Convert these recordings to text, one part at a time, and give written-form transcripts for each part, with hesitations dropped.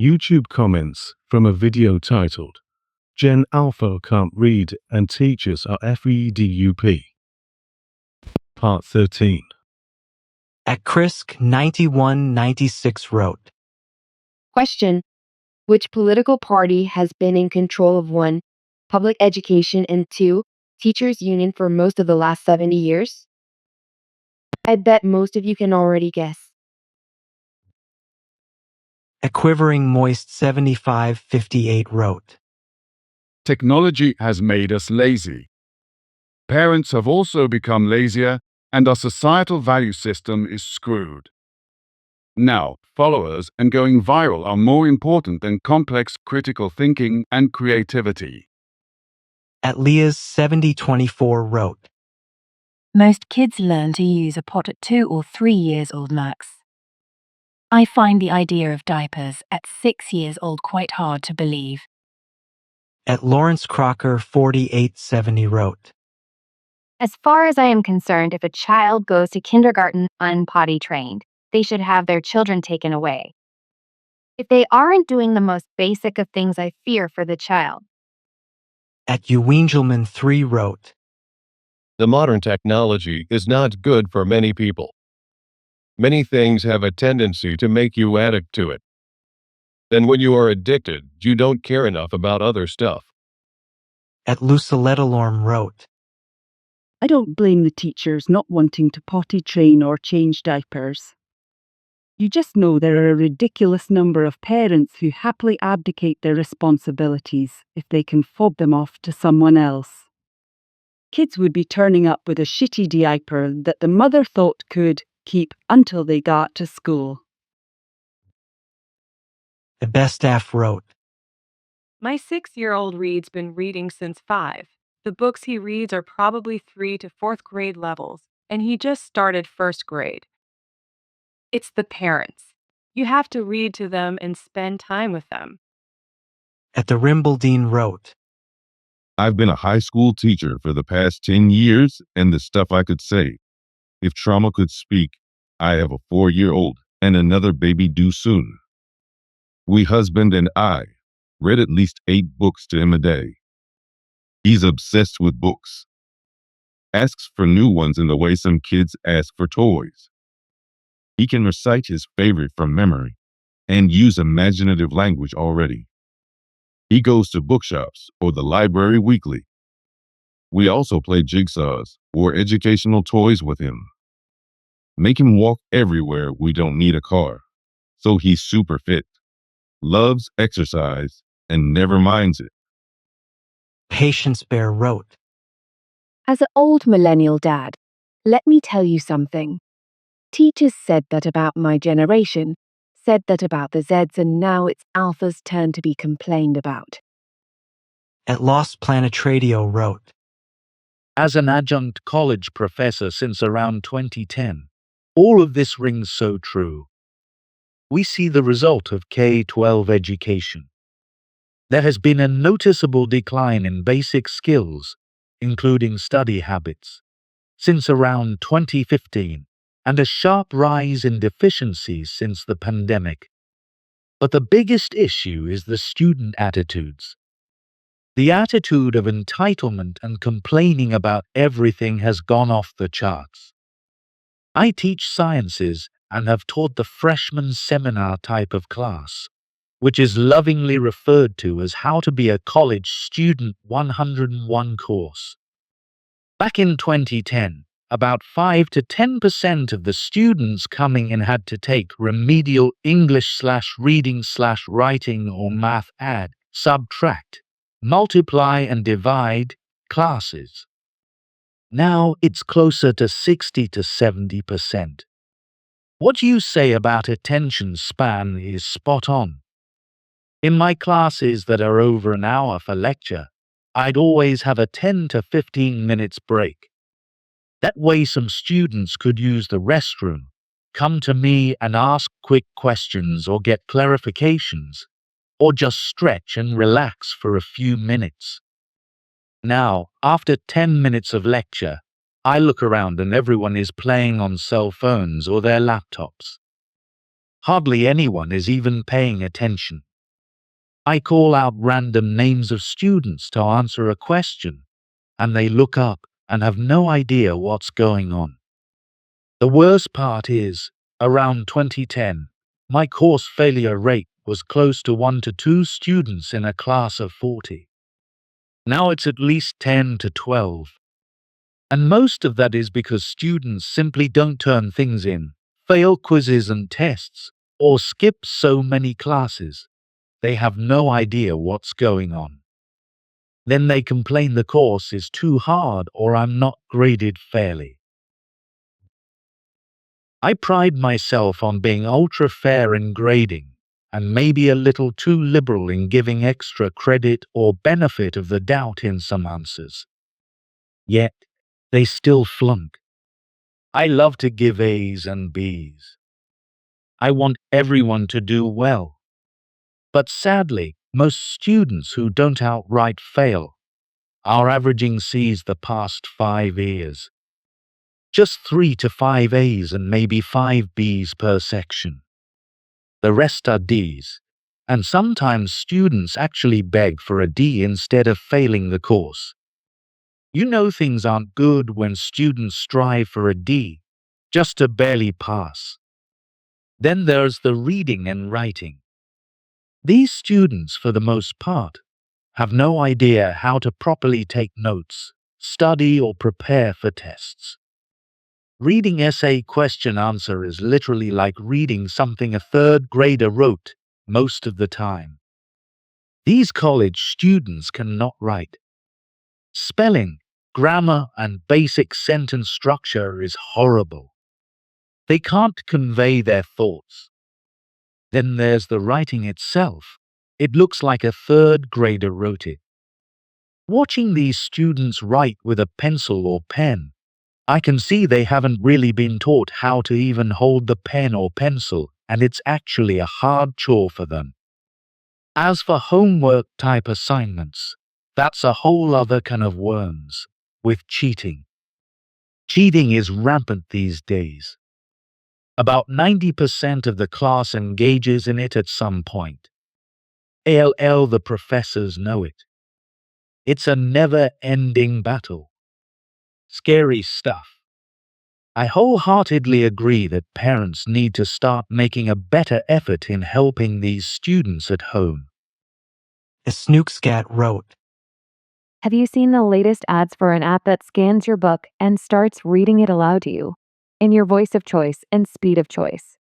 YouTube comments from a video titled, Gen Alpha Can't Read and Teachers Are FEDUP. Part 13. At Crisk 9196 wrote, Question: which political party has been in control of 1. Public education and 2. Teachers' union for most of the last 70 years? I bet most of you can already guess. At Quivering Moist 7558 wrote, Technology has made us lazy. Parents have also become lazier, and our societal value system is screwed. Now, followers and going viral are more important than complex critical thinking and creativity. At Leah's 7024 wrote, Most kids learn to use a pot at 2 or 3 years old max. I find the idea of diapers at 6 years old quite hard to believe. At Lawrence Crocker 4870 wrote, As far as I am concerned, if a child goes to kindergarten unpotty trained, they should have their children taken away. If they aren't doing the most basic of things, I fear for the child. At Ewangelman 3 wrote, The modern technology is not good for many people. Many things have a tendency to make you addict to it. Then when you are addicted, you don't care enough about other stuff. At Luciletta Lorm wrote, I don't blame the teachers not wanting to potty train or change diapers. You just know there are a ridiculous number of parents who happily abdicate their responsibilities if they can fob them off to someone else. Kids would be turning up with a shitty diaper that the mother thought could keep until they got to school. The Best Staff wrote, My 6-year-old read's been reading since 5. The books he reads are probably 3 to 4th grade levels, and he just started 1st grade. It's the parents. You have to read to them and spend time with them. At the Rimbledine wrote, I've been a high school teacher for the past 10 years, and the stuff I could say. If trauma could speak, I have a 4-year-old and another baby due soon. We husband and I read at least 8 books to him a day. He's obsessed with books. Asks for new ones in the way some kids ask for toys. He can recite his favorite from memory and use imaginative language already. He goes to bookshops or the library weekly. We also play jigsaws or educational toys with him. Make him walk everywhere we don't need a car. So he's super fit, loves exercise, and never minds it. Patience Bear wrote, As an old millennial dad, let me tell you something. Teachers said that about my generation, said that about the Zeds, and now it's Alpha's turn to be complained about. At Lost Planet Radio wrote, As an adjunct college professor since around 2010, all of this rings so true. We see the result of K-12 education. There has been a noticeable decline in basic skills, including study habits, since around 2015, and a sharp rise in deficiencies since the pandemic. But the biggest issue is the student attitudes. The attitude of entitlement and complaining about everything has gone off the charts. I teach sciences and have taught the freshman seminar type of class, which is lovingly referred to as How to Be a College Student 101 course. Back in 2010, about 5 to 10% of the students coming in had to take remedial English/reading/writing or math add, subtract, multiply and divide classes. Now it's closer to 60 to 70%. What you say about attention span is spot on. In my classes that are over an hour for lecture, I'd always have a 10 to 15 minutes break. That way some students could use the restroom, come to me and ask quick questions or get clarifications, or just stretch and relax for a few minutes. Now, after 10 minutes of lecture, I look around and everyone is playing on cell phones or their laptops. Hardly anyone is even paying attention. I call out random names of students to answer a question, and they look up and have no idea what's going on. The worst part is, around 2010, my course failure rate was close to 1 to 2 students in a class of 40. Now it's at least 10 to 12. And most of that is because students simply don't turn things in, fail quizzes and tests, or skip so many classes. They have no idea what's going on. Then they complain the course is too hard or I'm not graded fairly. I pride myself on being ultra fair in grading, and maybe a little too liberal in giving extra credit or benefit of the doubt in some answers. Yet, they still flunk. I love to give A's and B's. I want everyone to do well. But sadly, most students who don't outright fail are averaging C's the past 5 years. Just 3 to 5 A's and maybe 5 B's per section. The rest are D's, and sometimes students actually beg for a D instead of failing the course. You know things aren't good when students strive for a D, just to barely pass. Then there's the reading and writing. These students, for the most part, have no idea how to properly take notes, study, or prepare for tests. Reading essay question answer is literally like reading something a third grader wrote most of the time. These college students cannot write. Spelling, grammar, and basic sentence structure is horrible. They can't convey their thoughts. Then there's the writing itself. It looks like a third grader wrote it. Watching these students write with a pencil or pen, I can see they haven't really been taught how to even hold the pen or pencil, and it's actually a hard chore for them. As for homework type assignments, that's a whole other can of worms, with cheating. Cheating is rampant these days. About 90% of the class engages in it at some point. ALL, the professors know it. It's a never-ending battle. Scary stuff. I wholeheartedly agree that parents need to start making a better effort in helping these students at home. A Snookscat wrote, Have you seen the latest ads for an app that scans your book and starts reading it aloud to you in your voice of choice and speed of choice?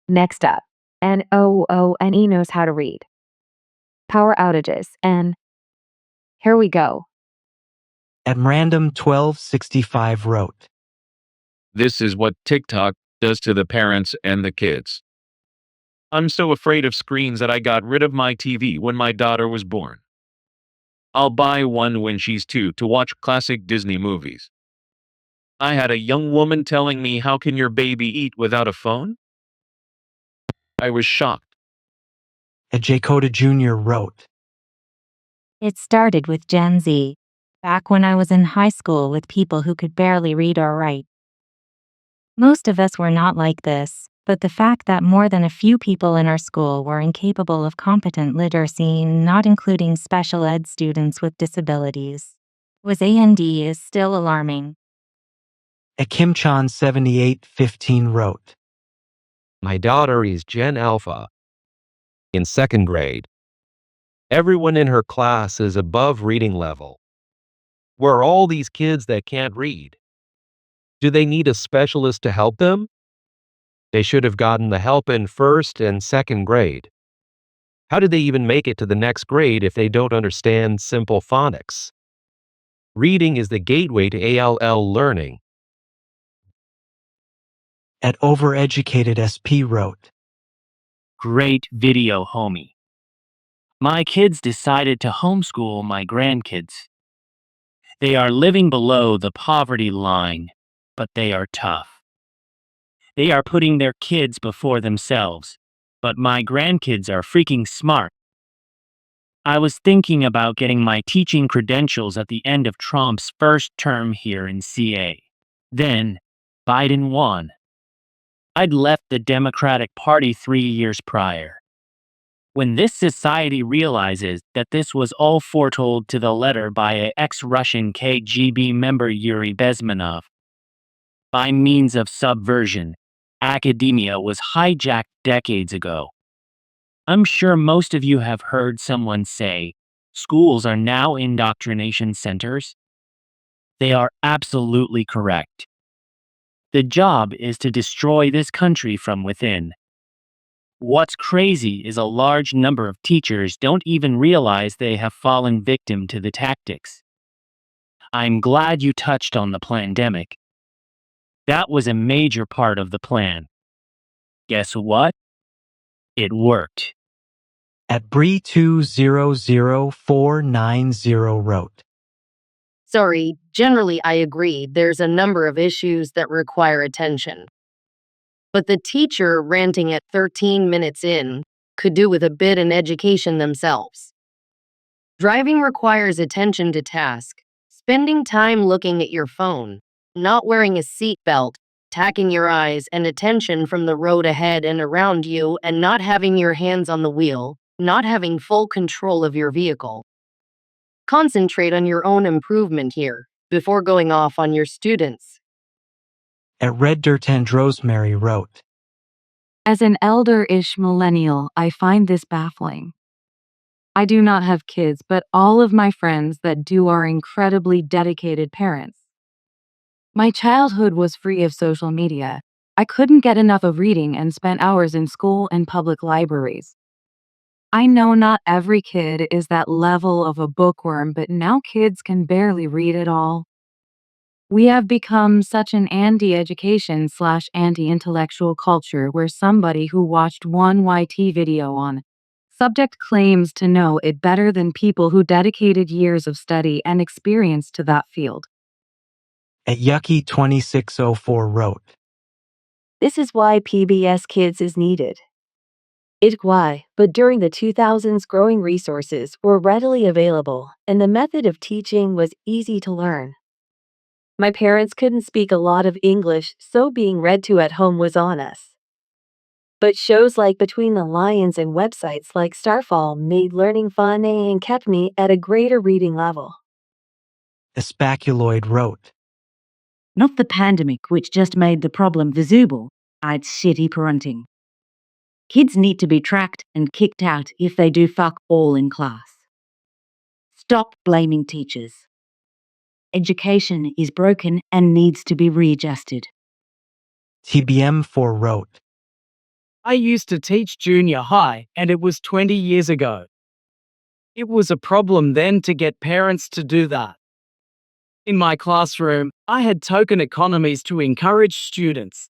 Next up, NOONE knows how to read. Power outages and here we go. At random 1265 wrote, This is what TikTok does to the parents and the kids. I'm so afraid of screens that I got rid of my TV when my daughter was born. I'll buy one when she's 2 to watch classic Disney movies. I had a young woman telling me, how can your baby eat without a phone? I was shocked. A Jacoda Jr. wrote, It started with Gen Z, back when I was in high school with people who could barely read or write. Most of us were not like this, but the fact that more than a few people in our school were incapable of competent literacy, not including special ed students with disabilities, was A&D is still alarming. A Kimchan 7815 wrote, My daughter is Gen Alpha in 2nd grade. Everyone in her class is above reading level. Where are all these kids that can't read? Do they need a specialist to help them? They should have gotten the help in 1st and 2nd grade. How did they even make it to the next grade if they don't understand simple phonics? Reading is the gateway to ALL learning. At Overeducated SP wrote, Great video, homie. My kids decided to homeschool my grandkids. They are living below the poverty line, but they are tough. They are putting their kids before themselves, but my grandkids are freaking smart. I was thinking about getting my teaching credentials at the end of Trump's first term here in CA. Then, Biden won. I'd left the Democratic Party 3 years prior. When this society realizes that this was all foretold to the letter by an ex-Russian KGB member Yuri Bezmenov, by means of subversion, academia was hijacked decades ago. I'm sure most of you have heard someone say, schools are now indoctrination centers. They are absolutely correct. The job is to destroy this country from within. What's crazy is a large number of teachers don't even realize they have fallen victim to the tactics. I'm glad you touched on the pandemic. That was a major part of the plan. Guess what? It worked. At Bree200490 wrote, Sorry, generally I agree there's a number of issues that require attention. But the teacher ranting at 13 minutes in could do with a bit in education themselves. Driving requires attention to task, spending time looking at your phone, not wearing a seatbelt, tacking your eyes and attention from the road ahead and around you, and not having your hands on the wheel, not having full control of your vehicle. Concentrate on your own improvement here before going off on your students. At Red Dirt and Rosemary wrote, As an elder-ish millennial, I find this baffling. I do not have kids, but all of my friends that do are incredibly dedicated parents. My childhood was free of social media. I couldn't get enough of reading and spent hours in school and public libraries. I know not every kid is that level of a bookworm, but now kids can barely read at all. We have become such an anti-education / anti-intellectual culture where somebody who watched one YT video on subject claims to know it better than people who dedicated years of study and experience to that field. At Yucky2604 wrote, This is why PBS Kids is needed. It's why, but during the 2000s growing resources were readily available and the method of teaching was easy to learn. My parents couldn't speak a lot of English, so being read to at home was on us. But shows like Between the Lions and websites like Starfall made learning fun and kept me at a greater reading level. Espaculoid wrote, Not the pandemic, which just made the problem visible, it's shitty parenting. Kids need to be tracked and kicked out if they do fuck all in class. Stop blaming teachers. Education is broken and needs to be readjusted. TBM4 wrote, I used to teach junior high, and it was 20 years ago. It was a problem then to get parents to do that. In my classroom, I had token economies to encourage students.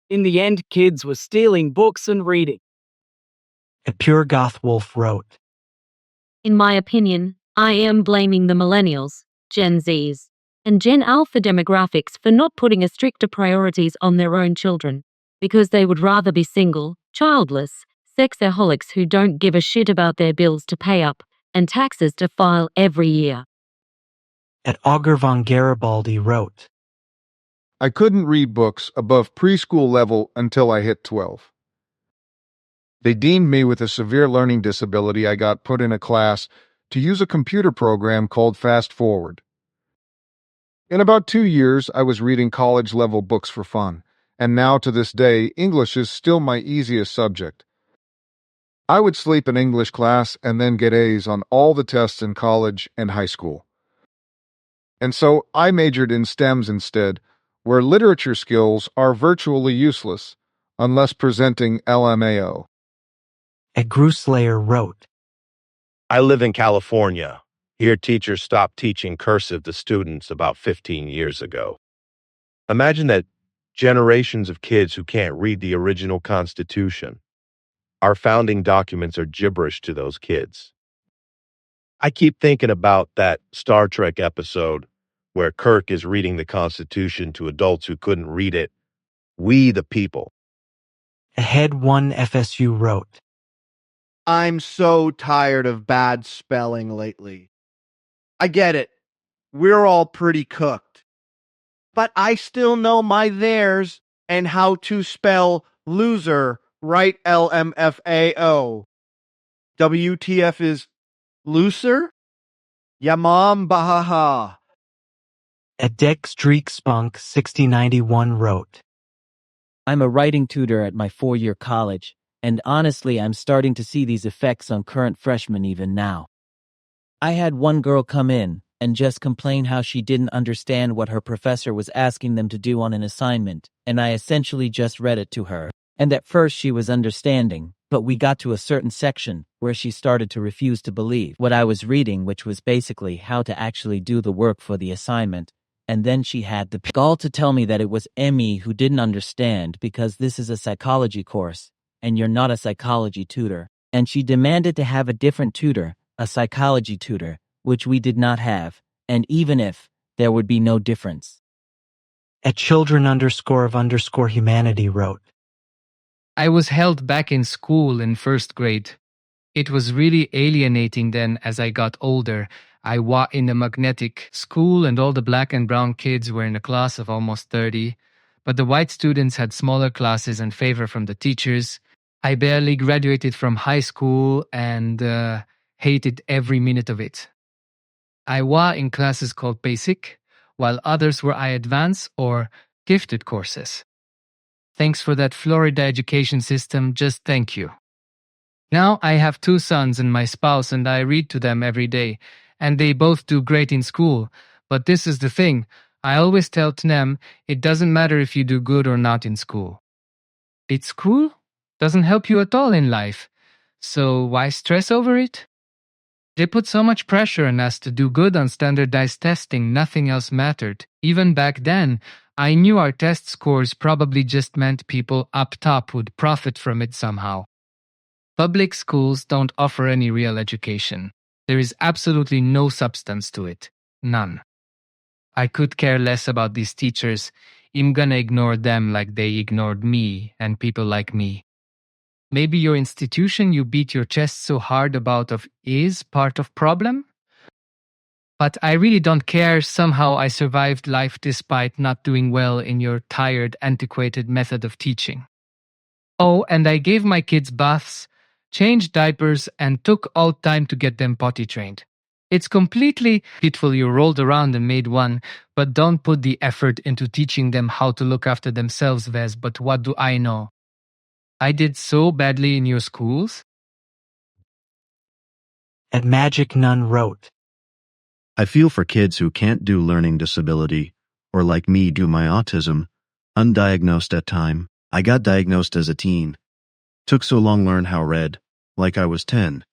In the end, kids were stealing books and reading. A Pure Goth Wolf wrote, In my opinion, I am blaming the millennials, Gen Zs, and Gen Alpha demographics for not putting a stricter priorities on their own children, because they would rather be single, childless, sexaholics who don't give a shit about their bills to pay up and taxes to file every year. At Augur von Garibaldi wrote, I couldn't read books above preschool level until I hit 12. They deemed me with a severe learning disability. I got put in a class to use a computer program called Fast Forward. In about 2 years, I was reading college-level books for fun, and now to this day, English is still my easiest subject. I would sleep in English class and then get A's on all the tests in college and high school. And so I majored in STEMs instead, where literature skills are virtually useless, unless presenting LMAO. At Gruslayer wrote, I live in California. Here, teachers stopped teaching cursive to students about 15 years ago. Imagine that generations of kids who can't read the original Constitution. Our founding documents are gibberish to those kids. I keep thinking about that Star Trek episode where Kirk is reading the Constitution to adults who couldn't read it. We, the people. Head 1 FSU wrote, I'm so tired of bad spelling lately. I get it. We're all pretty cooked. But I still know my theirs and how to spell loser right LMFAO. WTF is looser? Yamam bahaha. At Deck Streak Spunk 6091 wrote, I'm a writing tutor at my 4-year college, and honestly, I'm starting to see these effects on current freshmen even now. I had one girl come in and just complain how she didn't understand what her professor was asking them to do on an assignment, and I essentially just read it to her. And at first she was understanding, but we got to a certain section where she started to refuse to believe what I was reading, which was basically how to actually do the work for the assignment. And then she had the gall to tell me that it was Emmy who didn't understand because this is a psychology course, and you're not a psychology tutor. And she demanded to have a different tutor, a psychology tutor, which we did not have, and even if, there would be no difference. At children_of_humanity wrote, I was held back in school in first grade. It was really alienating then as I got older. I was in a magnetic school and all the black and brown kids were in a class of almost 30, but the white students had smaller classes and favor from the teachers. I barely graduated from high school and hated every minute of it. I was in classes called basic, while others were advanced or gifted courses. Thanks for that Florida education system, just thank you. Now I have 2 sons and my spouse and I read to them every day, and they both do great in school. But this is the thing, I always tell them it doesn't matter if you do good or not in school. It's school doesn't help you at all in life, so why stress over it? They put so much pressure on us to do good on standardized testing, nothing else mattered. Even back then, I knew our test scores probably just meant people up top would profit from it somehow. Public schools don't offer any real education. There is absolutely no substance to it. None. I could care less about these teachers. I'm gonna ignore them like they ignored me and people like me. Maybe your institution you beat your chest so hard about is part of problem? But I really don't care. Somehow I survived life despite not doing well in your tired, antiquated method of teaching. Oh, and I gave my kids baths, changed diapers, and took all time to get them potty trained. It's completely beautiful you rolled around and made one, but don't put the effort into teaching them how to look after themselves, Vez. But what do I know? I did so badly in your schools? At Magic Nun wrote, I feel for kids who can't do learning disability, or like me do my autism, undiagnosed at time. I got diagnosed as a teen. Took so long learn how read, like I was 10,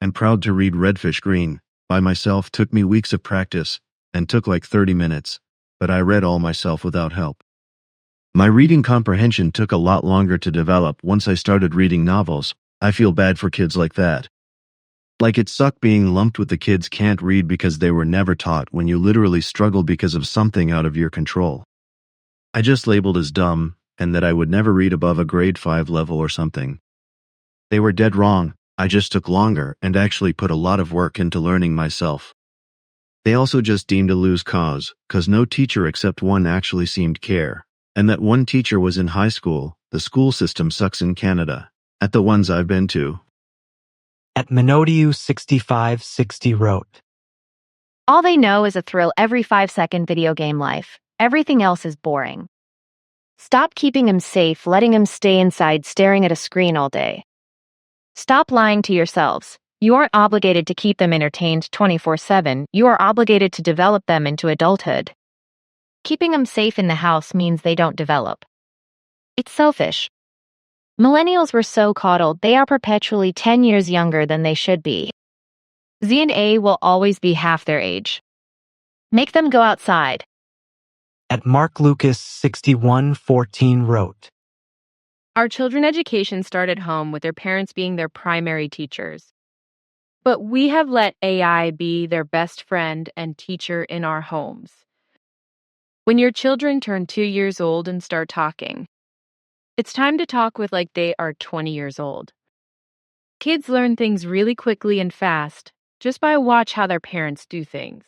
and proud to read Redfish Green, by myself took me weeks of practice, and took like 30 minutes, but I read all myself without help. My reading comprehension took a lot longer to develop once I started reading novels. I feel bad for kids like that. Like it sucked being lumped with the kids can't read because they were never taught when you literally struggle because of something out of your control. I just labeled as dumb, and that I would never read above a grade 5 level or something. They were dead wrong. I just took longer and actually put a lot of work into learning myself. They also just deemed a lose cause, cause no teacher except one actually seemed care. And that one teacher was in high school. The school system sucks in Canada. At the ones I've been to. At Minodiu 6560 wrote, All they know is a thrill every 5-second video game life. Everything else is boring. Stop keeping him safe, letting him stay inside staring at a screen all day. Stop lying to yourselves. You aren't obligated to keep them entertained 24/7. You are obligated to develop them into adulthood. Keeping them safe in the house means they don't develop. It's selfish. Millennials were so coddled, they are perpetually 10 years younger than they should be. Z and A will always be half their age. Make them go outside. At Mark Lucas 6114 wrote, Our children's education started home with their parents being their primary teachers. But we have let AI be their best friend and teacher in our homes. When your children turn 2 years old and start talking, it's time to talk with like they are 20 years old. Kids learn things really quickly and fast just by watch how their parents do things.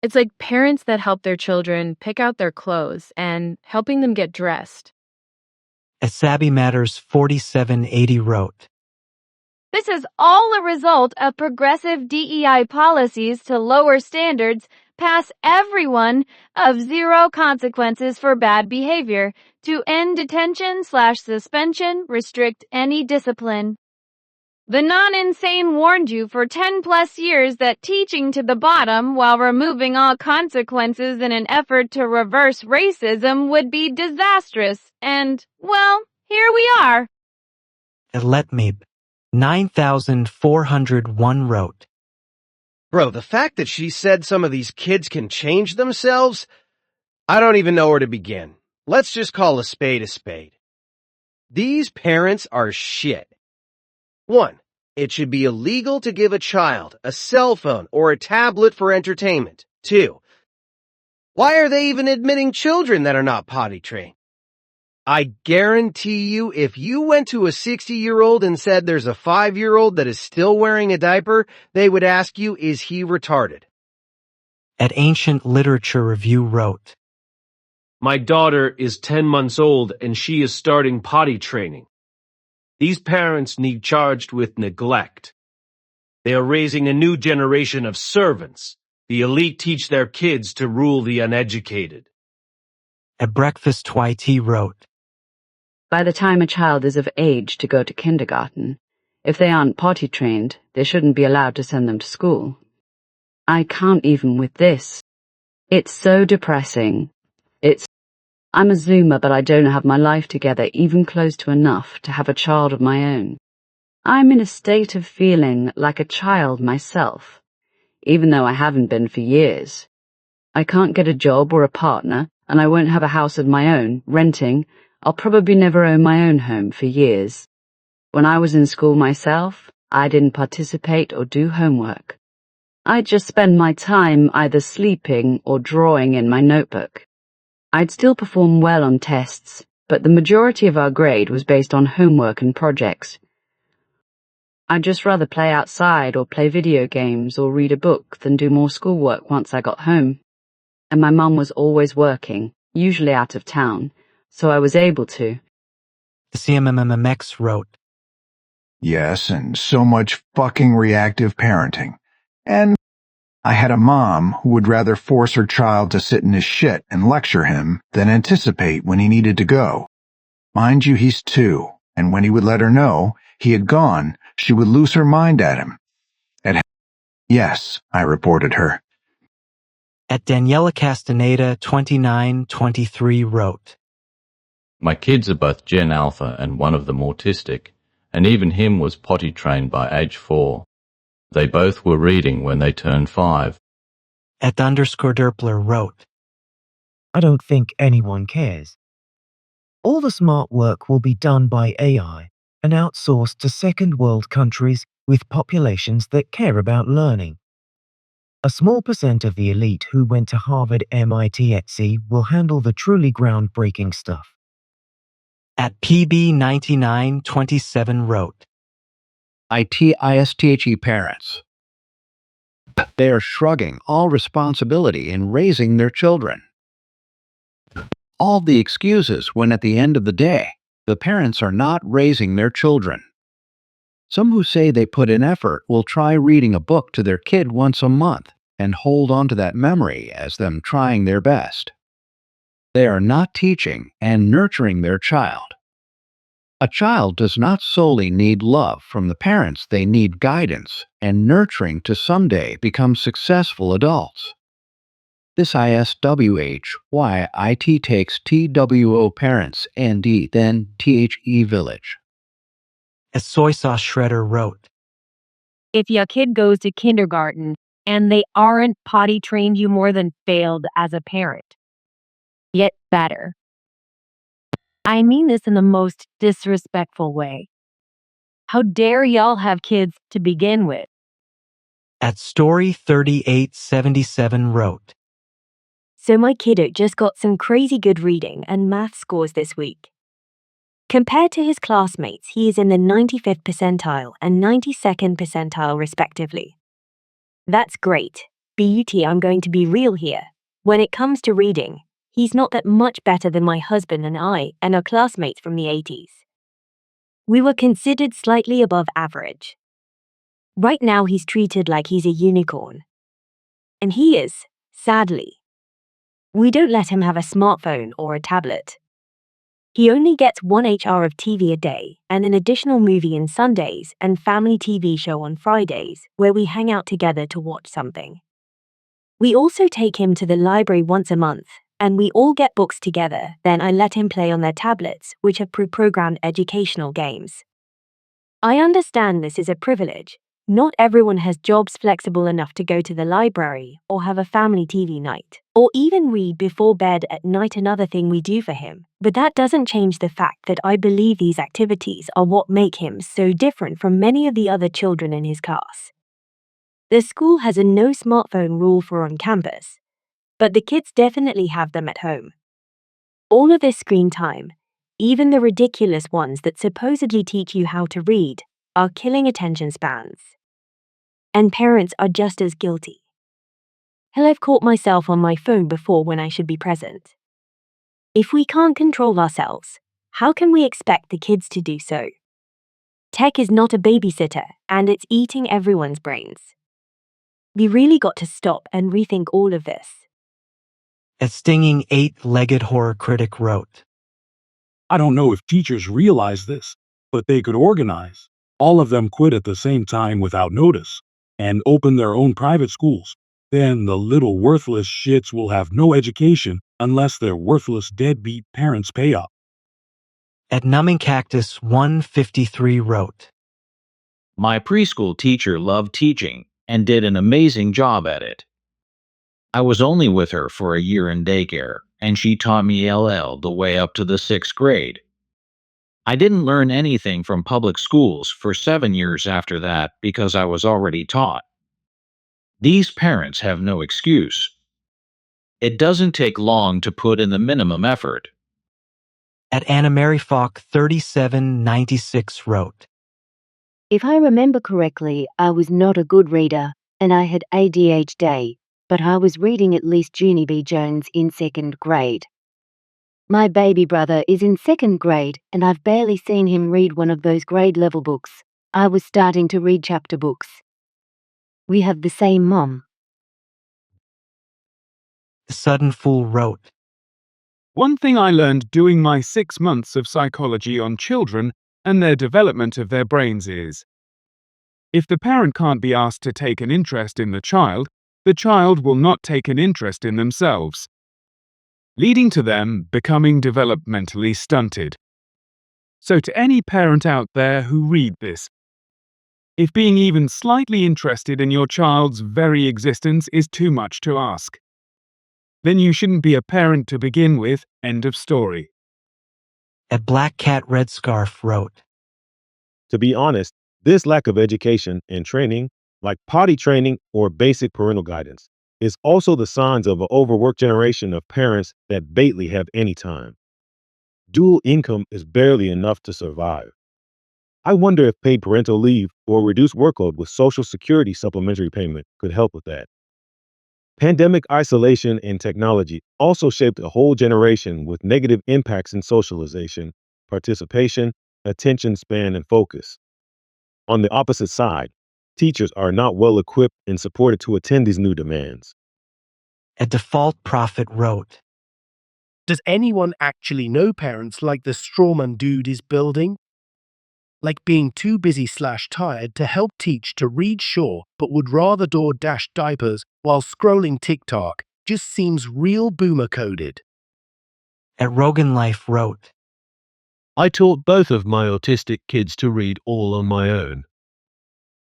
It's like parents that help their children pick out their clothes and helping them get dressed. At Sabby Matters 4780 wrote, This is all a result of progressive DEI policies to lower standards, pass everyone of zero consequences for bad behavior, to end detention/suspension, restrict any discipline. The non-insane warned you for 10 plus years that teaching to the bottom while removing all consequences in an effort to reverse racism would be disastrous. And, well, here we are. Letmib 9401 wrote. Bro, the fact that she said some of these kids can change themselves, I don't even know where to begin. Let's just call a spade a spade. These parents are shit. 1. It should be illegal to give a child a cell phone or a tablet for entertainment. 2. Why are they even admitting children that are not potty trained? I guarantee you, if you went to a 60-year-old and said there's a 5-year-old that is still wearing a diaper, they would ask you, is he retarded? At Ancient Literature Review wrote. My daughter is 10 months old and she is starting potty training. These parents need charged with neglect. They are raising a new generation of servants. The elite teach their kids to rule the uneducated. At Breakfast YT wrote. By the time a child is of age to go to kindergarten, if they aren't potty trained, they shouldn't be allowed to send them to school. I can't even with this. It's so depressing. I'm a Zoomer, but I don't have my life together even close to enough to have a child of my own. I'm in a state of feeling like a child myself, even though I haven't been for years. I can't get a job or a partner, and I won't have a house of my own, renting. I'll probably never own my own home for years. When I was in school myself, I didn't participate or do homework. I'd just spend my time either sleeping or drawing in my notebook. I'd still perform well on tests, but the majority of our grade was based on homework and projects. I'd just rather play outside or play video games or read a book than do more schoolwork once I got home. And my mum was always working, usually out of town, so I was able to. The CMMMX wrote. Yes, and so much fucking reactive parenting. And I had a mom who would rather force her child to sit in his shit and lecture him than anticipate when he needed to go. Mind you, he's 2, and when he would let her know he had gone, she would lose her mind at him. Yes, I reported her. At Daniela Castaneda 2923 wrote. My kids are both Gen Alpha and one of them autistic, and even him was potty trained by age 4. They both were reading when they turned 5. At _Derpler wrote. I don't think anyone cares. All the smart work will be done by AI and outsourced to second world countries with populations that care about learning. A small percent of the elite who went to Harvard, MIT, etc. will handle the truly groundbreaking stuff. At PB9927 wrote. ISTHE parents. They are shrugging all responsibility in raising their children. All the excuses when at the end of the day, the parents are not raising their children. Some who say they put in effort will try reading a book to their kid once a month and hold on to that memory as them trying their best. They are not teaching and nurturing their child. A child does not solely need love from the parents, they need guidance and nurturing to someday become successful adults. This ISWHY IT takes TWO parents ND then THE village. As Soy Sauce Shredder wrote. If your kid goes to kindergarten and they aren't potty trained, you more than failed as a parent. Yet better. I mean this in the most disrespectful way. How dare y'all have kids to begin with? At Story3877 wrote. So my kiddo just got some crazy good reading and math scores this week. Compared to his classmates, he is in the 95th percentile and 92nd percentile respectively. That's great. BUT, I'm going to be real here. When it comes to reading, he's not that much better than my husband and I and our classmates from the 80s. We were considered slightly above average, Right now, he's treated like he's a unicorn. And he is, sadly. We don't let him have a smartphone or a tablet. He only gets 1 HR of TV a day and an additional movie on Sundays and family TV show on Fridays where we hang out together to watch something. We also take him to the library once a month, and we all get books together. Then I let him play on their tablets, which have pre-programmed educational games. I understand this is a privilege. Not everyone has jobs flexible enough to go to the library or have a family TV night, or even read before bed at night, another thing we do for him. But that doesn't change the fact that I believe these activities are what make him so different from many of the other children in his class. The school has a no smartphone rule for on campus, but the kids definitely have them at home. All of this screen time, even the ridiculous ones that supposedly teach you how to read, are killing attention spans. And parents are just as guilty. Hell, I've caught myself on my phone before when I should be present. If we can't control ourselves, how can we expect the kids to do so? Tech is not a babysitter, and it's eating everyone's brains. We really got to stop and rethink all of this. A stinging 8-legged horror critic wrote, I don't know if teachers realize this, but they could organize. All of them quit at the same time without notice and open their own private schools. Then the little worthless shits will have no education unless their worthless deadbeat parents pay up. At Numbing Cactus 153 wrote, My preschool teacher loved teaching and did an amazing job at it. I was only with her for a year in daycare, and she taught me LL the way up to the 6th grade. I didn't learn anything from public schools for 7 years after that because I was already taught. These parents have no excuse. It doesn't take long to put in the minimum effort. At Anna Mary Falk 3796 wrote, If I remember correctly, I was not a good reader, and I had ADHD, but I was reading at least Junie B. Jones in 2nd grade. My baby brother is in 2nd grade, and I've barely seen him read one of those grade-level books. I was starting to read chapter books. We have the same mom. The Sudden Fool wrote, One thing I learned doing my 6 months of psychology on children and their development of their brains is, if the parent can't be asked to take an interest in the child will not take an interest in themselves, leading to them becoming developmentally stunted. So to any parent out there who read this, if being even slightly interested in your child's very existence is too much to ask, then you shouldn't be a parent to begin with. End of story. At Black Cat Red Scarf wrote, To be honest, this lack of education and training, like potty training or basic parental guidance, is also the signs of an overworked generation of parents that barely have any time. Dual income is barely enough to survive. I wonder if paid parental leave or reduced workload with Social Security supplementary payment could help with that. Pandemic isolation and technology also shaped a whole generation with negative impacts in socialization, participation, attention span, and focus. On the opposite side, teachers are not well equipped and supported to attend these new demands. A Default Prophet wrote, Does anyone actually know parents like the strawman dude is building? Like being too busy/tired to help teach to read, sure, but would rather dash diapers while scrolling TikTok just seems real boomer coded. At Rogan Life wrote, I taught both of my autistic kids to read all on my own.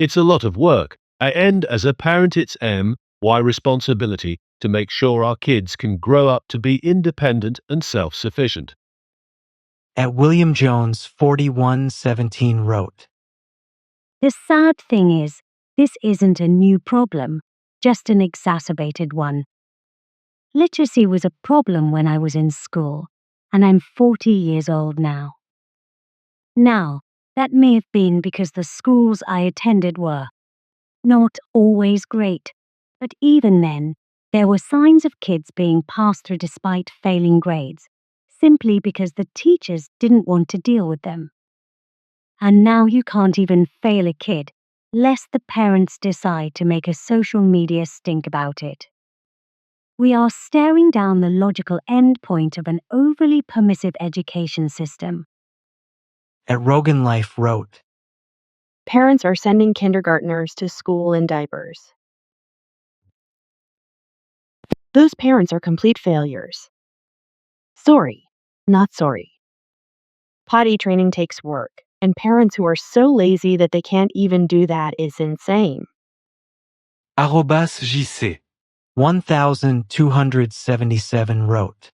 It's a lot of work, and as a parent it's my responsibility to make sure our kids can grow up to be independent and self-sufficient. At William Jones 4117 wrote, The sad thing is, this isn't a new problem, just an exacerbated one. Literacy was a problem when I was in school, and I'm 40 years old now. Now, that may have been because the schools I attended were not always great, but even then, there were signs of kids being passed through despite failing grades, simply because the teachers didn't want to deal with them. And now you can't even fail a kid lest the parents decide to make a social media stink about it. We are staring down the logical endpoint of an overly permissive education system. At Rogan Life wrote, Parents are sending kindergartners to school in diapers. Those parents are complete failures. Sorry, not sorry. Potty training takes work, and parents who are so lazy that they can't even do that is insane. @JC 1277 wrote,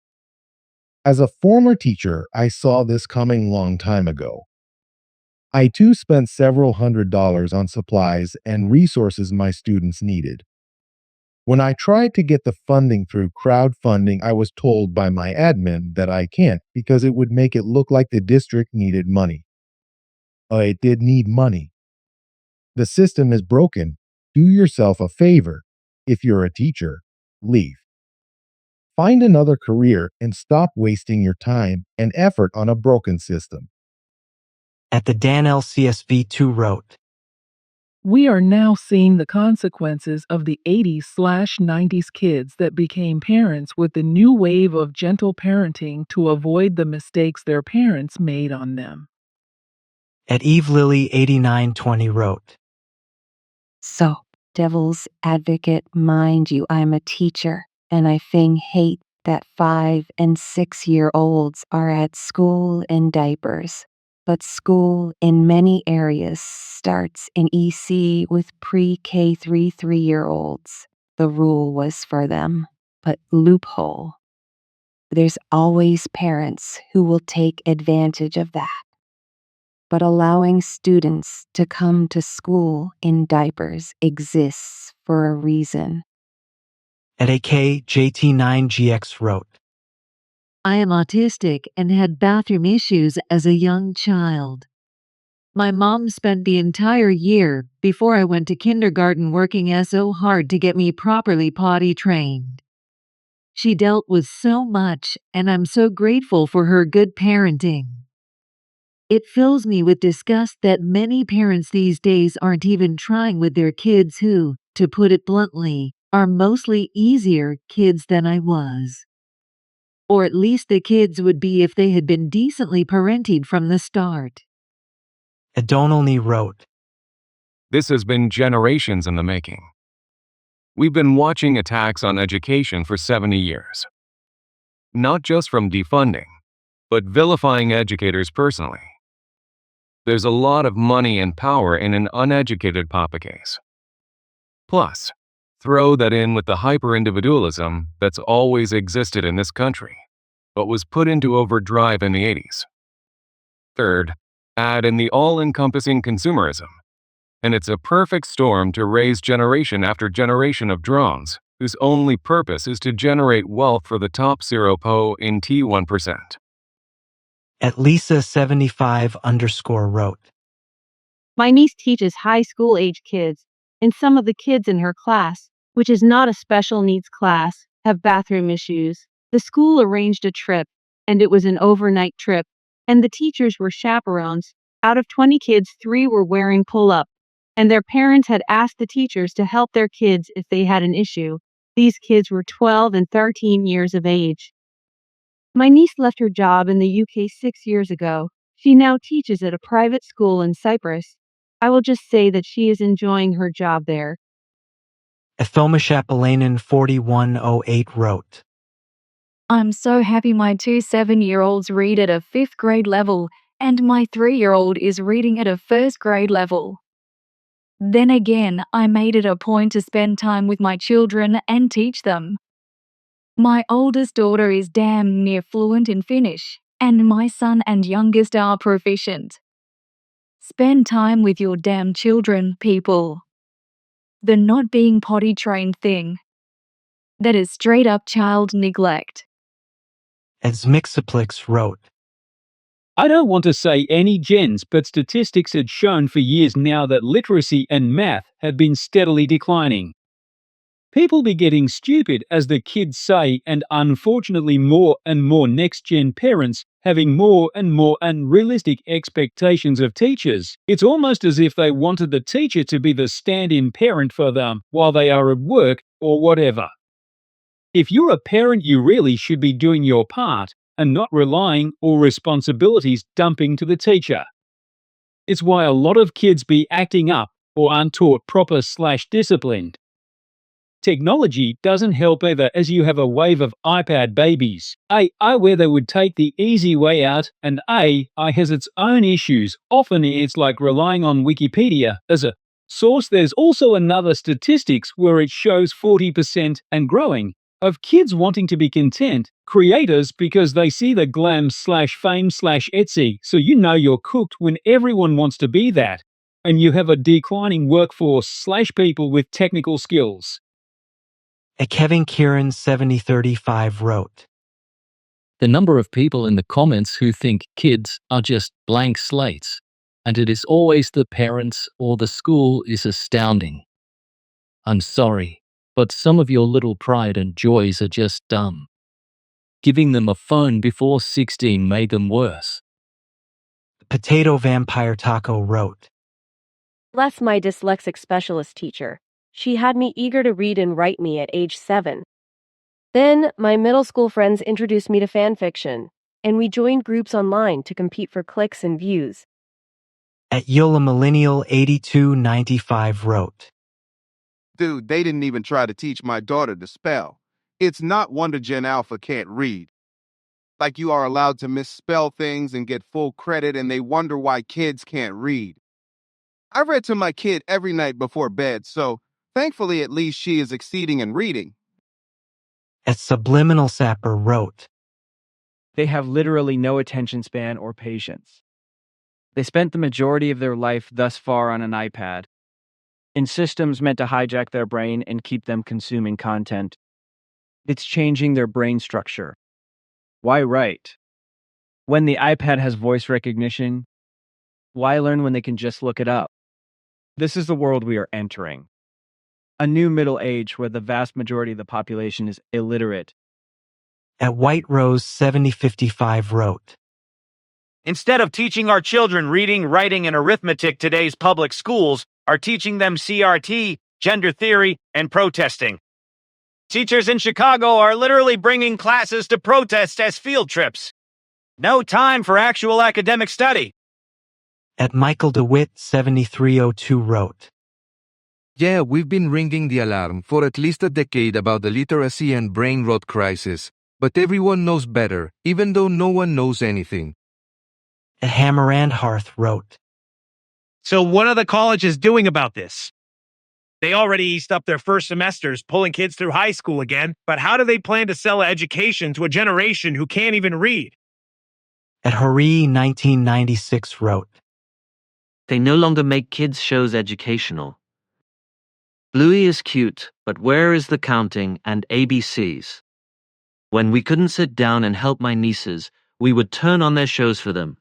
As a former teacher, I saw this coming long time ago. I too spent several $100s on supplies and resources my students needed. When I tried to get the funding through crowdfunding, I was told by my admin that I can't because it would make it look like the district needed money. It did need money. The system is broken. Do yourself a favor. If you're a teacher, leave. Find another career and stop wasting your time and effort on a broken system. At the Dan LCSV2 wrote, We are now seeing the consequences of the 80s/90s kids that became parents with the new wave of gentle parenting to avoid the mistakes their parents made on them. At Eve Lily 8920 wrote, So, devil's advocate, mind you, I'm a teacher, and I hate that 5 and 6-year-olds are at school in diapers. But school in many areas starts in EC with pre-K 3-year-olds. The rule was for them, but loophole. There's always parents who will take advantage of that. But allowing students to come to school in diapers exists for a reason. At AKJT9GX wrote, I am autistic and had bathroom issues as a young child. My mom spent the entire year before I went to kindergarten working so hard to get me properly potty trained. She dealt with so much, and I'm so grateful for her good parenting. It fills me with disgust that many parents these days aren't even trying with their kids who, to put it bluntly, are mostly easier kids than I was. Or at least the kids would be if they had been decently parented from the start. Adonalny wrote, This has been generations in the making. We've been watching attacks on education for 70 years. Not just from defunding, but vilifying educators personally. There's a lot of money and power in an uneducated papa case. Plus, throw that in with the hyper-individualism that's always existed in this country, but was put into overdrive in the 80s. Third, add in the all-encompassing consumerism, and it's a perfect storm to raise generation after generation of drones whose only purpose is to generate wealth for the top 0% in T1%. At Lisa75_ wrote, My niece teaches high school age kids, and some of the kids in her class, which is not a special needs class, have bathroom issues. The school arranged a trip, and it was an overnight trip, and the teachers were chaperones. Out of 20 kids, 3 were wearing pull-up, and their parents had asked the teachers to help their kids if they had an issue. These kids were 12 and 13 years of age. My niece left her job in the UK 6 years ago. She now teaches at a private school in Cyprus. I will just say that she is enjoying her job there. Ethomashapalainen 4108 wrote, I'm so happy my 2 7-year-olds read at a 5th grade level and my 3-year-old is reading at a 1st grade level. Then again, I made it a point to spend time with my children and teach them. My oldest daughter is damn near fluent in Finnish, and my son and youngest are proficient. Spend time with your damn children, people. The not being potty trained thing. That is straight up child neglect. As Mixoplex wrote, I don't want to say any gens, but statistics had shown for years now that literacy and math have been steadily declining. People be getting stupid, as the kids say, and unfortunately more and more next-gen parents having more and more unrealistic expectations of teachers. It's almost as if they wanted the teacher to be the stand-in parent for them while they are at work or whatever. If you're a parent, you really should be doing your part and not relying or responsibilities dumping to the teacher. It's why a lot of kids be acting up or aren't taught proper/disciplined. Technology doesn't help either, as you have a wave of iPad babies. AI where they would take the easy way out, and AI has its own issues. Often it's like relying on Wikipedia as a source. There's also another statistics where it shows 40% and growing of kids wanting to be content creators because they see the glam/fame/Etsy. So you know you're cooked when everyone wants to be that, and you have a declining workforce/people with technical skills. Kevin Kieran 7035 wrote, The number of people in the comments who think kids are just blank slates, and it is always the parents or the school, is astounding. I'm sorry, but some of your little pride and joys are just dumb. Giving them a phone before 16 made them worse. Potato Vampire Taco wrote, Bless my dyslexic specialist teacher. She had me eager to read and write me at age 7. Then, my middle school friends introduced me to fan fiction, and we joined groups online to compete for clicks and views. At Yola Millennial 8295 wrote, Dude, they didn't even try to teach my daughter to spell. It's not wonder Gen Alpha can't read. Like you are allowed to misspell things and get full credit, and they wonder why kids can't read. I read to my kid every night before bed, so thankfully at least she is exceeding in reading. At Subliminal Sapper wrote, They have literally no attention span or patience. They spent the majority of their life thus far on an iPad, in systems meant to hijack their brain and keep them consuming content. It's changing their brain structure. Why write? When the iPad has voice recognition, why learn when they can just look it up? This is the world we are entering. A new middle age where the vast majority of the population is illiterate. At White Rose 7055 wrote, Instead of teaching our children reading, writing, and arithmetic, today's public schools are teaching them CRT, gender theory, and protesting. Teachers in Chicago are literally bringing classes to protests as field trips. No time for actual academic study. At Michael DeWitt 7302 wrote, Yeah, we've been ringing the alarm for at least a decade about the literacy and brain rot crisis, but everyone knows better, even though no one knows anything. At Hammer and Hearth wrote, So what are the colleges doing about this? They already eased up their first semesters, pulling kids through high school again, but how do they plan to sell education to a generation who can't even read? At Hari 1996 wrote, They no longer make kids' shows educational. Bluey is cute, but where is the counting and ABCs? When we couldn't sit down and help my nieces, we would turn on their shows for them.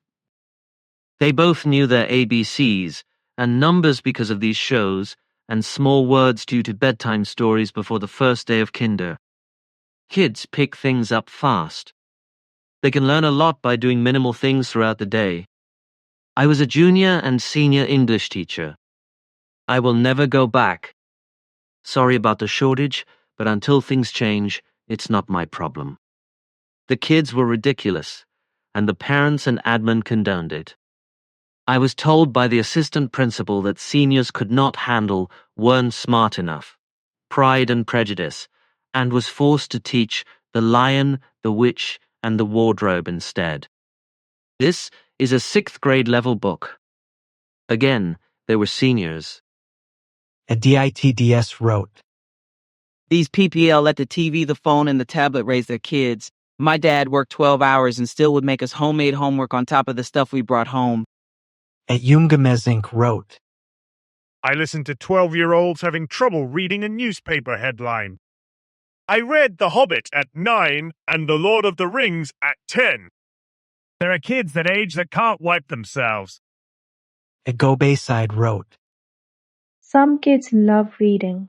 They both knew their ABCs and numbers because of these shows, and small words due to bedtime stories before the first day of kinder. Kids pick things up fast. They can learn a lot by doing minimal things throughout the day. I was a junior and senior English teacher. I will never go back. Sorry about the shortage, but until things change, it's not my problem. The kids were ridiculous, and the parents and admin condoned it. I was told by the assistant principal that seniors could not handle, weren't smart enough, Pride and Prejudice, and was forced to teach The Lion, the Witch, and the Wardrobe instead. This is a 6th grade level book. Again, they were seniors. At DITDS wrote, These PPL let the TV, the phone, and the tablet raise their kids. My dad worked 12 hours and still would make us homemade homework on top of the stuff we brought home. At Yungamezink wrote, I listened to 12-year-olds having trouble reading a newspaper headline. I read The Hobbit at 9 and The Lord of the Rings at 10. There are kids that age that can't wipe themselves. At Go Bayside wrote, Some kids love reading.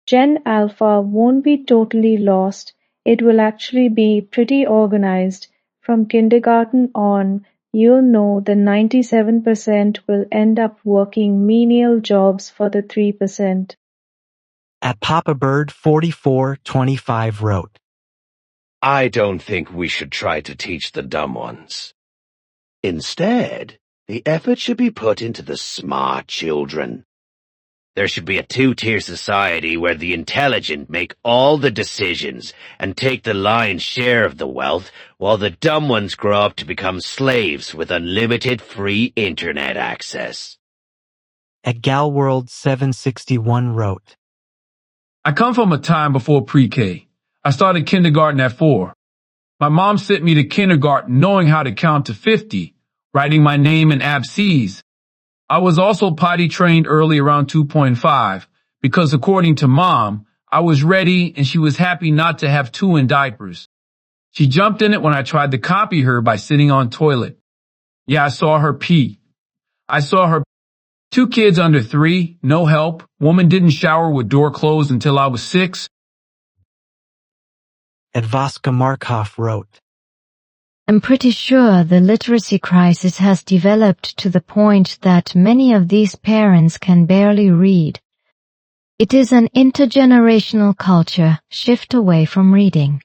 Gen Alpha won't be totally lost. It will actually be pretty organized From kindergarten on, you'll know the 97% will end up working menial jobs for the 3%. At Papa Bird 4425 wrote, I don't think we should try to teach the dumb ones. Instead, the effort should be put into the smart children. There should be a two-tier society where the intelligent make all the decisions and take the lion's share of the wealth, while the dumb ones grow up to become slaves with unlimited free internet access. At Galworld 761 wrote, I come from a time before pre-K. I started kindergarten at 4. My mom sent me to kindergarten knowing how to count to 50, writing my name in abscess. I was also potty trained early around 2.5 because according to mom, I was ready and she was happy not to have 2 in diapers. She jumped in it when I tried to copy her by sitting on toilet. Yeah, I saw her pee. I saw her 2 kids under 3, no help. Woman didn't shower with door closed until I was 6. At Vaska Markov wrote, I'm pretty sure the literacy crisis has developed to the point that many of these parents can barely read. It is an intergenerational culture shift away from reading.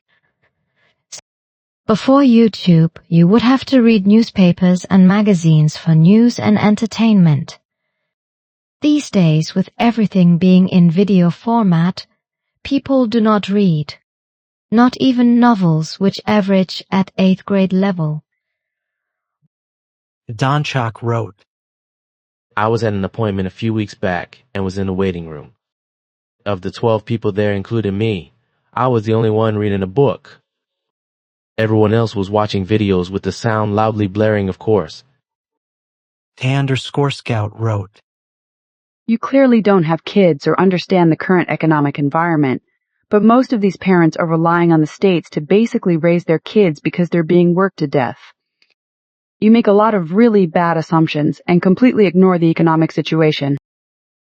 Before YouTube, you would have to read newspapers and magazines for news and entertainment. These days, with everything being in video format, people do not read. Not even novels which average at 8th grade level. Donchak wrote, I was at an appointment a few weeks back and was in the waiting room. Of the 12 people there, including me, I was the only one reading a book. Everyone else was watching videos with the sound loudly blaring, of course. T_Scout wrote, You clearly don't have kids or understand the current economic environment, but most of these parents are relying on the states to basically raise their kids because they're being worked to death. You make a lot of really bad assumptions and completely ignore the economic situation.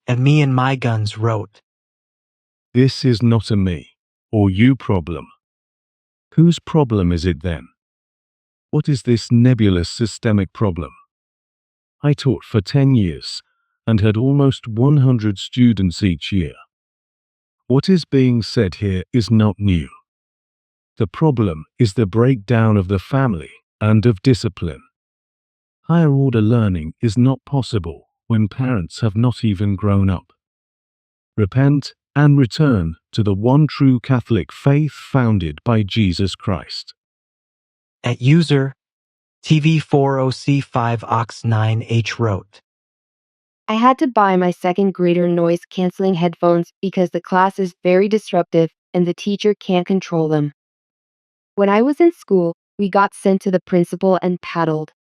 And Me and My Guns wrote, This is not a me or you problem. Whose problem is it then? What is this nebulous systemic problem? I taught for 10 years and had almost 100 students each year. What is being said here is not new. The problem is the breakdown of the family and of discipline. Higher order learning is not possible when parents have not even grown up. Repent and return to the one true Catholic faith founded by Jesus Christ. At user TV40C5Ox9H wrote, I had to buy my second grader noise-canceling headphones because the class is very disruptive and the teacher can't control them. When I was in school, we got sent to the principal and paddled.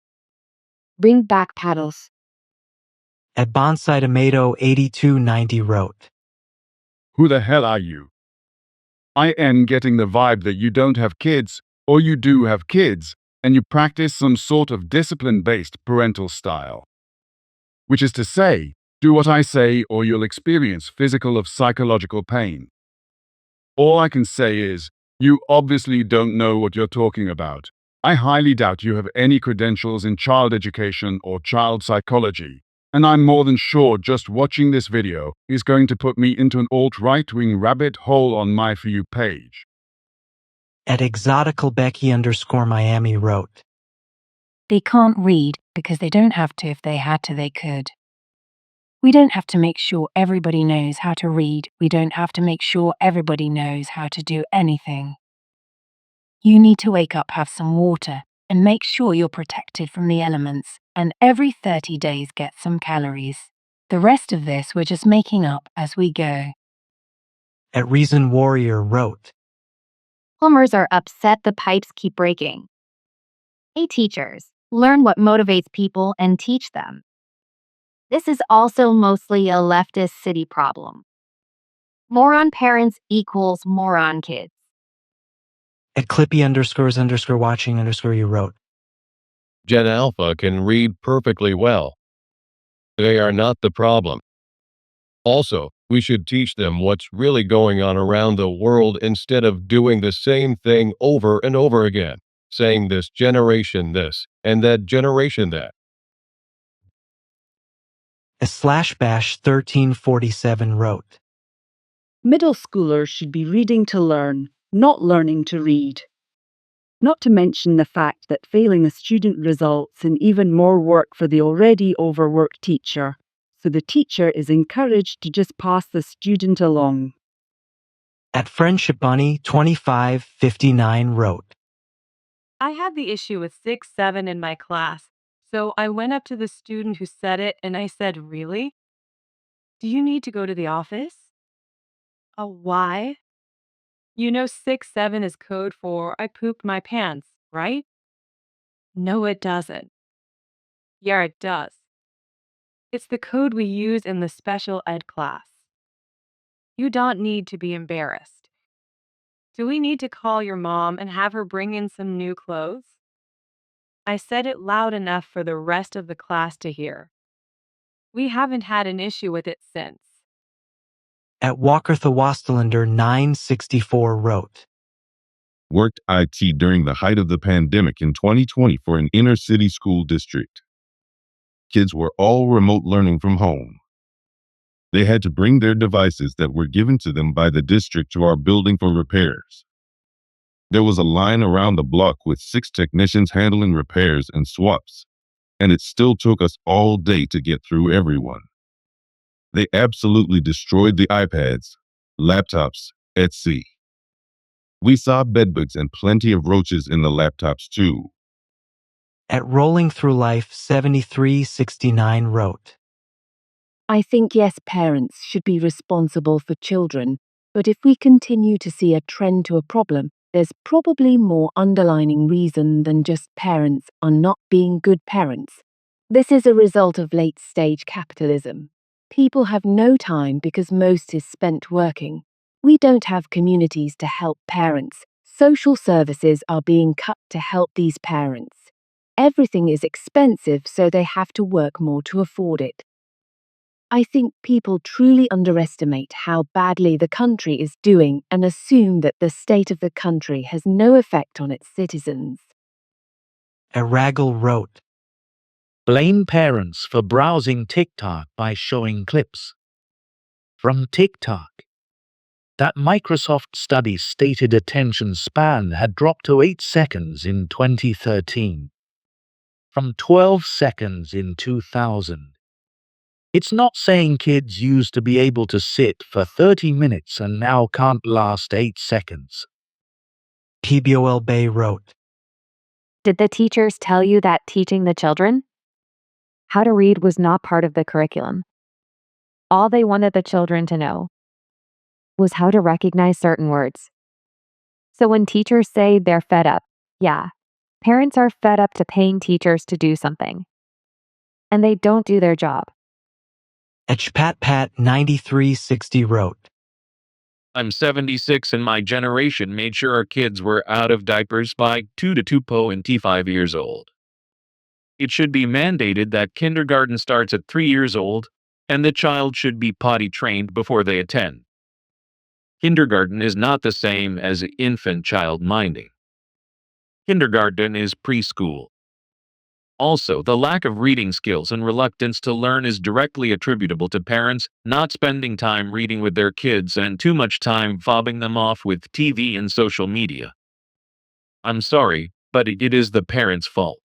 Bring back paddles. At Bonsai Tomato 8290 wrote, Who the hell are you? I am getting the vibe that you don't have kids, or you do have kids, and you practice some sort of discipline-based parental style. Which is to say, do what I say or you'll experience physical or psychological pain. All I can say is, you obviously don't know what you're talking about. I highly doubt you have any credentials in child education or child psychology, and I'm more than sure just watching this video is going to put me into an alt-right-wing rabbit hole on my For You page. At ExoticalBecky_Miami wrote, They can't read because they don't have to. If they had to, they could. We don't have to make sure everybody knows how to read. We don't have to make sure everybody knows how to do anything. You need to wake up, have some water, and make sure you're protected from the elements, and every 30 days get some calories. The rest of this we're just making up as we go. At Reason Warrior wrote, Plumbers are upset the pipes keep breaking. Hey teachers, learn what motivates people and teach them. This is also mostly a leftist city problem. Moron parents equals moron kids. At Clippy__watching_you wrote, Gen Alpha can read perfectly well. They are not the problem. Also, we should teach them what's really going on around the world instead of doing the same thing over and over again. saying this generation this and that generation that. /bash 1347 wrote. Middle schoolers should be reading to learn, not learning to read. Not to mention the fact that failing a student results in even more work for the already overworked teacher, so the teacher is encouraged to just pass the student along. Friendship Bunny 2559 wrote. I had the issue with 6-7 in my class, so I went up to the student who said it and I said, "Really? Do you need to go to the office?" Why? You know 6-7 is code for I pooped my pants, right? No, it doesn't. Yeah, it does. It's the code we use in the special ed class. You don't need to be embarrassed. Do we need to call your mom and have her bring in some new clothes? I said it loud enough for the rest of the class to hear. We haven't had an issue with it since. Walker the Wastelander 964 wrote. Worked IT during the height of the pandemic in 2020 for an inner city school district. Kids were all remote learning from home. They had to bring their devices that were given to them by the district to our building for repairs. There was a line around the block with 6 technicians handling repairs and swaps, and it still took us all day to get through everyone. They absolutely destroyed the iPads, laptops, etc. We saw bedbugs and plenty of roaches in the laptops too. Rolling Through Life 7369 wrote. I think yes, parents should be responsible for children, but if we continue to see a trend to a problem, there's probably more underlying reason than just parents are not being good parents. This is a result of late-stage capitalism. People have no time because most is spent working. We don't have communities to help parents. Social services are being cut to help these parents. Everything is expensive, so they have to work more to afford it. I think people truly underestimate how badly the country is doing and assume that the state of the country has no effect on its citizens. Raggle wrote. Blame parents for browsing TikTok by showing clips. From TikTok. That Microsoft study stated attention span had dropped to 8 seconds in 2013. From 12 seconds in 2000. It's not saying kids used to be able to sit for 30 minutes and now can't last 8 seconds. PBOL Bay wrote. Did the teachers tell you that teaching the children how to read was not part of the curriculum? All they wanted the children to know was how to recognize certain words. So when teachers say they're fed up, yeah, parents are fed up to paying teachers to do something. And they don't do their job. Pat 9360 wrote. I'm 76 and my generation made sure our kids were out of diapers by 2 to 2.5 years old. It should be mandated that kindergarten starts at 3 years old, and the child should be potty trained before they attend. Kindergarten is not the same as infant child minding. Kindergarten is preschool. Also, the lack of reading skills and reluctance to learn is directly attributable to parents not spending time reading with their kids and too much time fobbing them off with TV and social media. I'm sorry, but it is the parents' fault.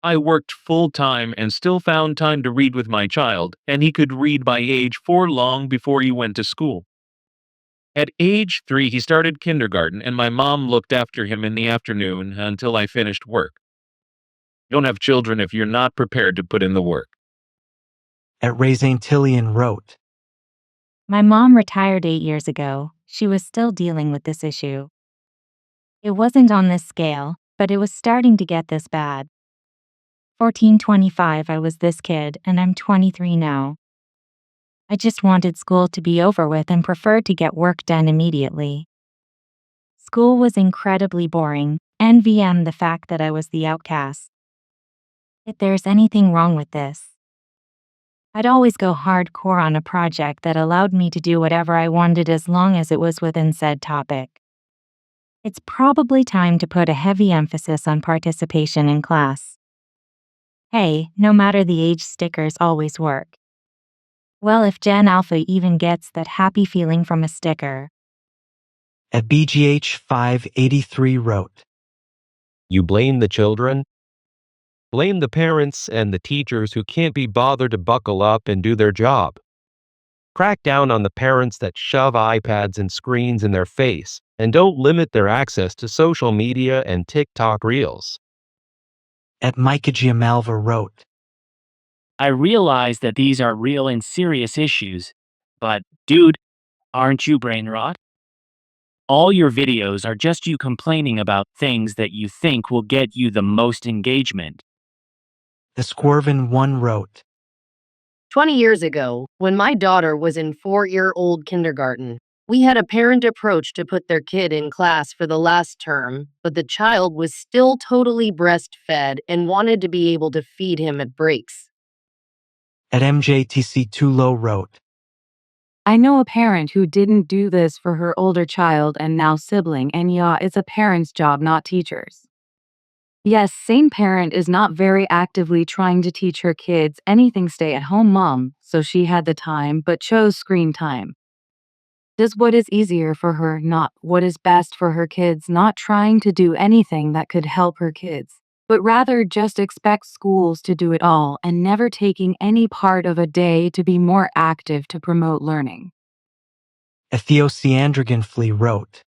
I worked full-time and still found time to read with my child, and he could read by age 4 long before he went to school. At age 3, he started kindergarten, and my mom looked after him in the afternoon until I finished work. Don't have children if you're not prepared to put in the work. Raising Tillian wrote. My mom retired 8 years ago. She was still dealing with this issue. It wasn't on this scale, but it was starting to get this bad. 1425, I was this kid, and I'm 23 now. I just wanted school to be over with and preferred to get work done immediately. School was incredibly boring, NVM the fact that I was the outcast. If there's anything wrong with this, I'd always go hardcore on a project that allowed me to do whatever I wanted as long as it was within said topic. It's probably time to put a heavy emphasis on participation in class. Hey, no matter the age, stickers always work. Well, if Gen Alpha even gets that happy feeling from a sticker. At BGH 583 wrote, You blame the children? Blame the parents and the teachers who can't be bothered to buckle up and do their job. Crack down on the parents that shove iPads and screens in their face and don't limit their access to social media and TikTok reels. At Micah Giamalva wrote, I realize that these are real and serious issues, but, dude, aren't you brain rot? All your videos are just you complaining about things that you think will get you the most engagement. The Squirvin 1 wrote, 20 years ago, when my daughter was in 4-year-old kindergarten, we had a parent approach to put their kid in class for the last term, but the child was still totally breastfed and wanted to be able to feed him at breaks. At MJTC Tulo wrote, I know a parent who didn't do this for her older child and now sibling, and yeah, it's a parent's job, not teachers. Yes, same parent is not very actively trying to teach her kids anything stay-at-home mom, so she had the time but chose screen time. Does what is easier for her, not what is best for her kids, not trying to do anything that could help her kids, but rather just expect schools to do it all and never taking any part of a day to be more active to promote learning. Ethioceandrigan wrote,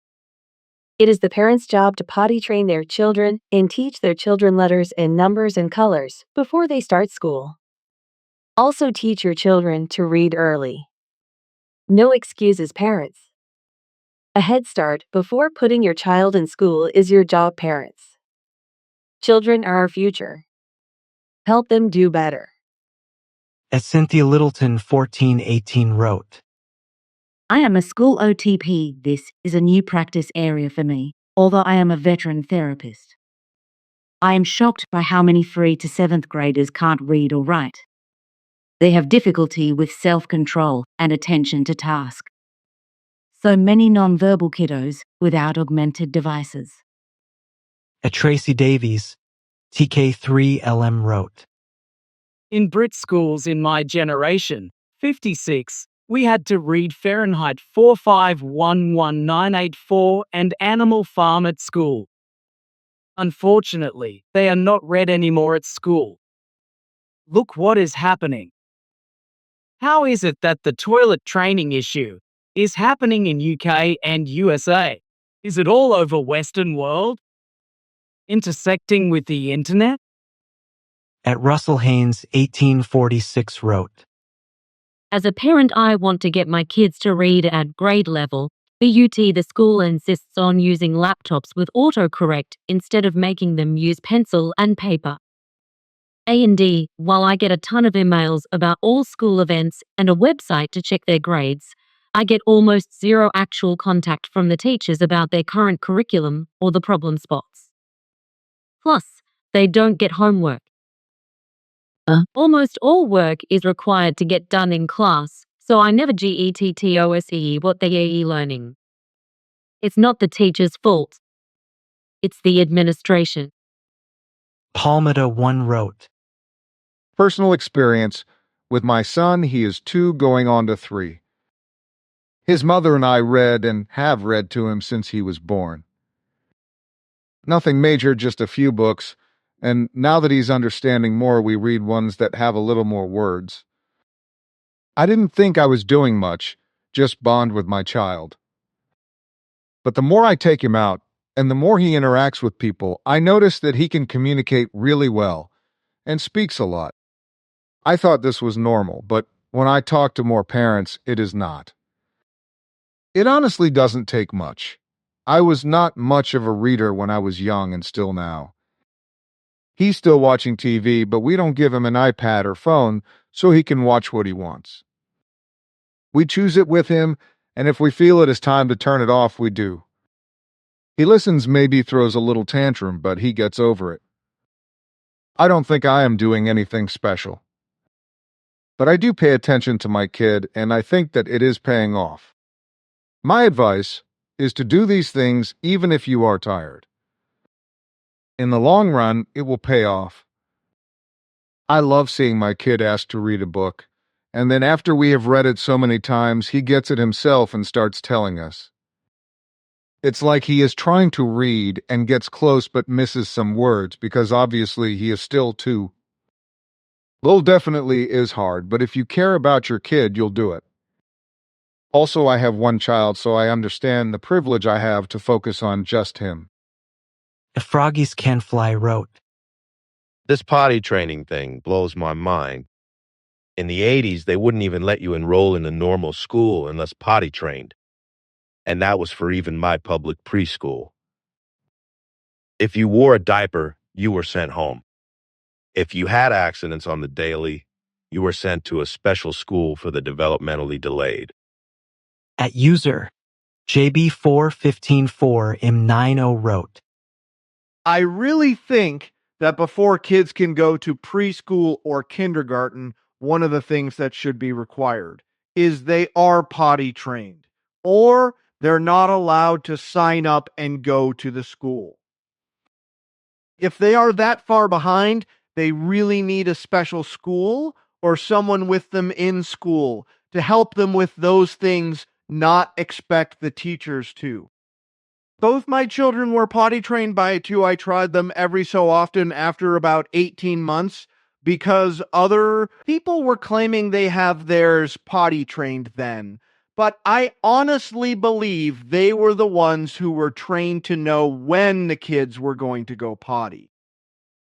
It is the parents' job to potty train their children and teach their children letters and numbers and colors before they start school. Also teach your children to read early. No excuses, parents. A head start before putting your child in school is your job, parents. Children are our future. Help them do better. As Cynthia Littleton 1418 wrote, I am a school OTP. This is a new practice area for me, although I am a veteran therapist. I am shocked by how many 3 to 7th graders can't read or write. They have difficulty with self-control and attention to task. So many non-verbal kiddos without augmented devices. At Tracy Davies, TK3LM wrote, In Brit schools in my generation, 56, we had to read Fahrenheit 4511984 and Animal Farm at school. Unfortunately, they are not read anymore at school. Look what is happening. How is it that the toilet training issue is happening in UK and USA? Is it all over Western world? Intersecting with the internet? At Russell Haynes 1846 wrote, As a parent, I want to get my kids to read at grade level, but the school insists on using laptops with autocorrect instead of making them use pencil and paper. A&D, while I get a ton of emails about all school events and a website to check their grades, I get almost zero actual contact from the teachers about their current curriculum or the problem spots. Plus, they don't get homework. Almost all work is required to get done in class, so I never GETTOSE what they are learning. It's not the teacher's fault. It's the administration. Palmada 1 wrote, Personal experience. With my son, he is 2 going on to 3. His mother and I read and have read to him since he was born. Nothing major, just a few books, and now that he's understanding more, we read ones that have a little more words. I didn't think I was doing much, just bond with my child. But the more I take him out, and the more he interacts with people, I notice that he can communicate really well, and speaks a lot. I thought this was normal, but when I talk to more parents, it is not. It honestly doesn't take much. I was not much of a reader when I was young and still now. He's still watching TV, but we don't give him an iPad or phone so he can watch what he wants. We choose it with him, and if we feel it is time to turn it off, we do. He listens, maybe throws a little tantrum, but he gets over it. I don't think I am doing anything special. But I do pay attention to my kid, and I think that it is paying off. My advice, is to do these things even if you are tired. In the long run, it will pay off. I love seeing my kid ask to read a book, and then after we have read it so many times, he gets it himself and starts telling us. It's like he is trying to read and gets close but misses some words because obviously he is still 2. Little definitely is hard, but if you care about your kid, you'll do it. Also, I have 1 child, so I understand the privilege I have to focus on just him. If Froggies Can Fly wrote, This potty training thing blows my mind. In the 80s, they wouldn't even let you enroll in a normal school unless potty trained. And that was for even my public preschool. If you wore a diaper, you were sent home. If you had accidents on the daily, you were sent to a special school for the developmentally delayed. At user JB4154M90 wrote, I really think that before kids can go to preschool or kindergarten, one of the things that should be required is they are potty trained, or they're not allowed to sign up and go to the school. If they are that far behind, they really need a special school or someone with them in school to help them with those things, not expect the teachers to. Both my children were potty trained by a 2. I tried them every so often after about 18 months because other people were claiming they have theirs potty trained then. But I honestly believe they were the ones who were trained to know when the kids were going to go potty.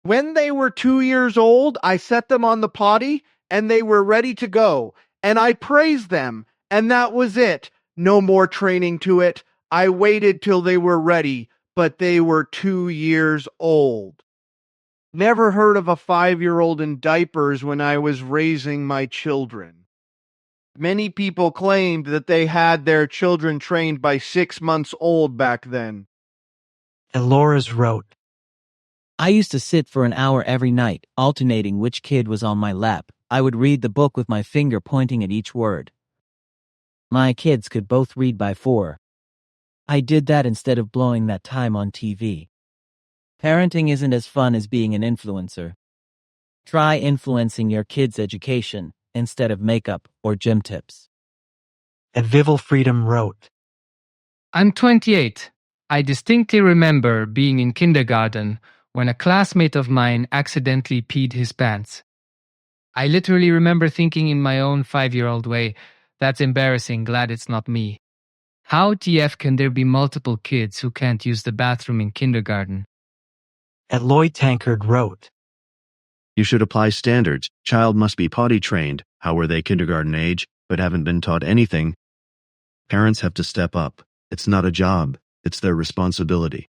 When they were 2 years old, I set them on the potty and they were ready to go. And I praised them, and that was it. No more training to it. I waited till they were ready, but they were 2 years old. Never heard of a 5-year-old in diapers when I was raising my children. Many people claimed that they had their children trained by 6 months old back then. Elora's wrote, I used to sit for an hour every night, alternating which kid was on my lap. I would read the book with my finger pointing at each word. My kids could both read by 4. I did that instead of blowing that time on TV. Parenting isn't as fun as being an influencer. Try influencing your kids' education instead of makeup or gym tips. At Vival Freedom wrote, I'm 28. I distinctly remember being in kindergarten when a classmate of mine accidentally peed his pants. I literally remember thinking in my own 5-year-old way, that's embarrassing, glad it's not me. How TF can there be multiple kids who can't use the bathroom in kindergarten? At Lloyd Tankard wrote, You should apply standards. Child must be potty trained. How were they kindergarten age, but haven't been taught anything? Parents have to step up. It's not a job. It's their responsibility.